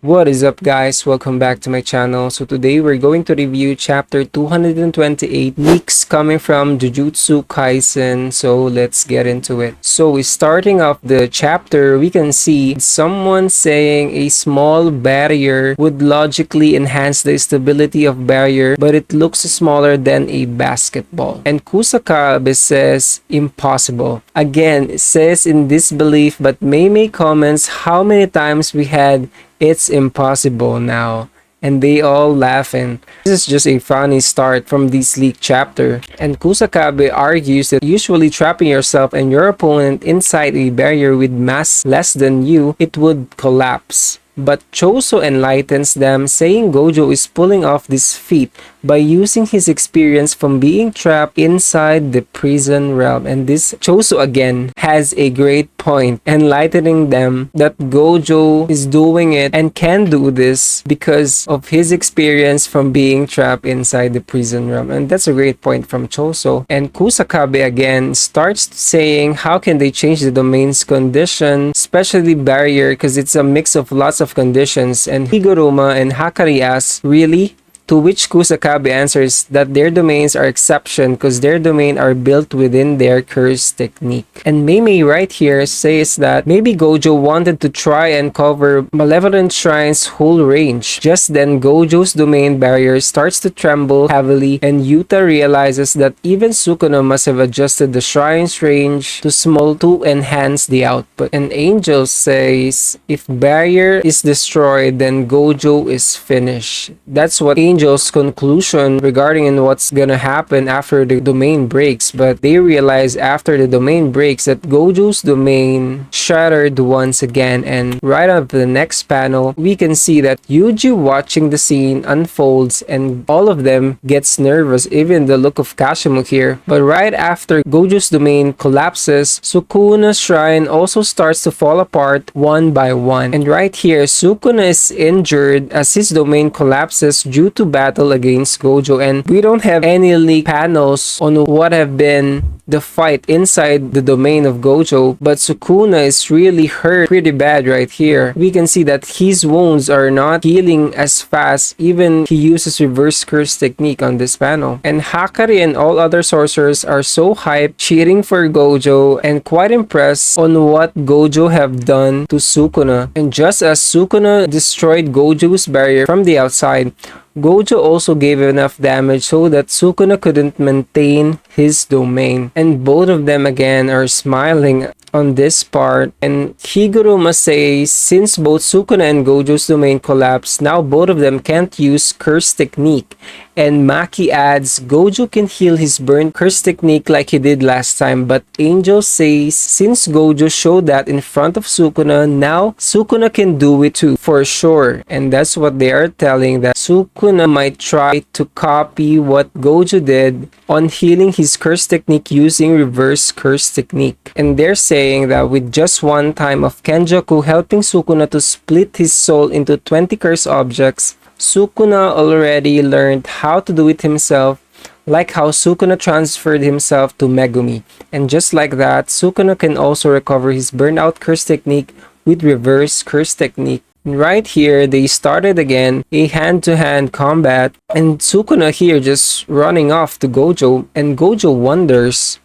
What is up guys, welcome back to my channel. So today we're going to review chapter 228, leaks coming from Jujutsu Kaisen. So let's get into it. So starting off the chapter, we can see someone saying a small barrier would logically enhance the stability of barrier, but it looks smaller than a basketball. And Kusakabe says impossible. Again, it says in disbelief, but Mei comments how many times we had it's impossible now, and they all laughing. This is just a funny start from this leak chapter. And Kusakabe argues that usually trapping yourself and your opponent inside a barrier with mass less than you, it would collapse. But Choso enlightens them, saying Gojo is pulling off this feat by using his experience from being trapped inside the prison realm. And this Choso again has a great point, enlightening them that Gojo is doing it and can do this because of his experience from being trapped inside the prison realm. And that's a great point from Choso. And Kusakabe again starts saying how can they change the domain's condition, especially barrier, because it's a mix of lots of conditions. And Higuruma and Hakari asks, really? To which Kusakabe answers that their domains are exception because their domain are built within their curse technique. And Mei right here says that maybe Gojo wanted to try and cover Malevolent Shrine's whole range. Just then Gojo's domain barrier starts to tremble heavily, and Yuta realizes that even Sukuna must have adjusted the shrine's range to small to enhance the output. And Angel says if barrier is destroyed, then Gojo is finished. That's what Angel's conclusion regarding what's gonna happen after the domain breaks, but they realize after the domain breaks that Gojo's domain shattered once again. And right after the next panel, we can see that Yuji watching the scene unfolds and all of them gets nervous, even the look of Kashimo here. But right after Gojo's domain collapses, Sukuna's shrine also starts to fall apart one by one. And right here, Sukuna is injured as his domain collapses due to battle against Gojo, and we don't have any leak panels on what have been the fight inside the domain of Gojo, but Sukuna is really hurt pretty bad right here. We can see that his wounds are not healing as fast, even he uses reverse curse technique on this panel. And Hakari and all other sorcerers are so hyped cheering for Gojo and quite impressed on what Gojo have done to Sukuna. And just as Sukuna destroyed Gojo's barrier from the outside, Gojo also gave enough damage so that Sukuna couldn't maintain his domain. And both of them again are smiling on this part. And Higuruma says since both Sukuna and Gojo's domain collapsed, now both of them can't use curse technique. And Maki adds Gojo can heal his burn curse technique like he did last time, but Angel says since Gojo showed that in front of Sukuna, now Sukuna can do it too for sure. And that's what they are telling, that Sukuna might try to copy what Gojo did on healing his curse technique using reverse curse technique. And they're saying that with just one time of Kenjaku helping Sukuna to split his soul into 20 curse objects, Sukuna already learned how to do it himself, like how Sukuna transferred himself to Megumi. And just like that, Sukuna can also recover his burnout curse technique with reverse curse technique. Right here, they started again a hand-to-hand combat, and Sukuna here just running off to Gojo, and Gojo wonders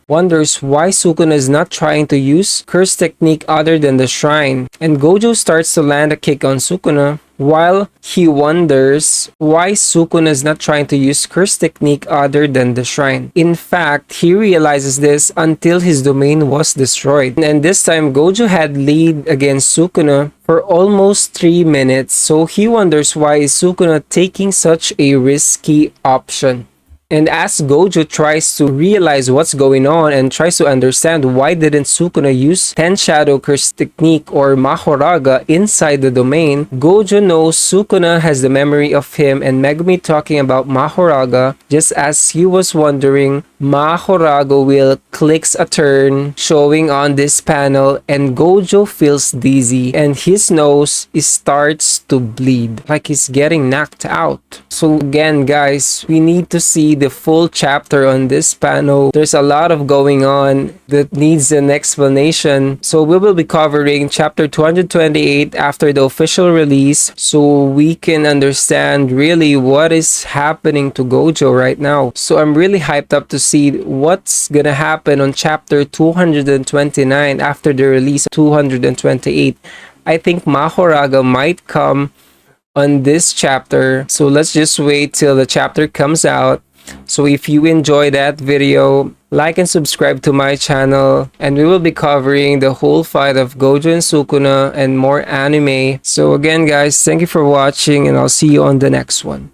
why Sukuna is not trying to use curse technique other than the shrine. And Gojo starts to land a kick on Sukuna, while he wonders why Sukuna is not trying to use curse technique other than the shrine. In fact, he realizes this until his domain was destroyed. And this time, Gojo had lead against Sukuna for almost 3 minutes, so he wonders why is Sukuna taking such a risky option. And as Gojo tries to realize what's going on and tries to understand why didn't Sukuna use 10 Shadow Curse technique or Mahoraga inside the domain, Gojo knows Sukuna has the memory of him and Megumi talking about Mahoraga. Just as he was wondering, Mahoraga will clicks a turn showing on this panel, and Gojo feels dizzy and his nose starts to bleed like he's getting knocked out. So again guys, we need to see the full chapter on this panel. There's a lot of going on that needs an explanation. So we will be covering chapter 228 after the official release, so we can understand really what is happening to Gojo right now. So I'm really hyped up to see what's gonna happen on chapter 229 after the release of 228. I think Mahoraga might come on this chapter, so let's just wait till the chapter comes out. So if you enjoy that video, like and subscribe to my channel, and we will be covering the whole fight of Gojo and Sukuna and more anime. So again guys, thank you for watching, and I'll see you on the next one.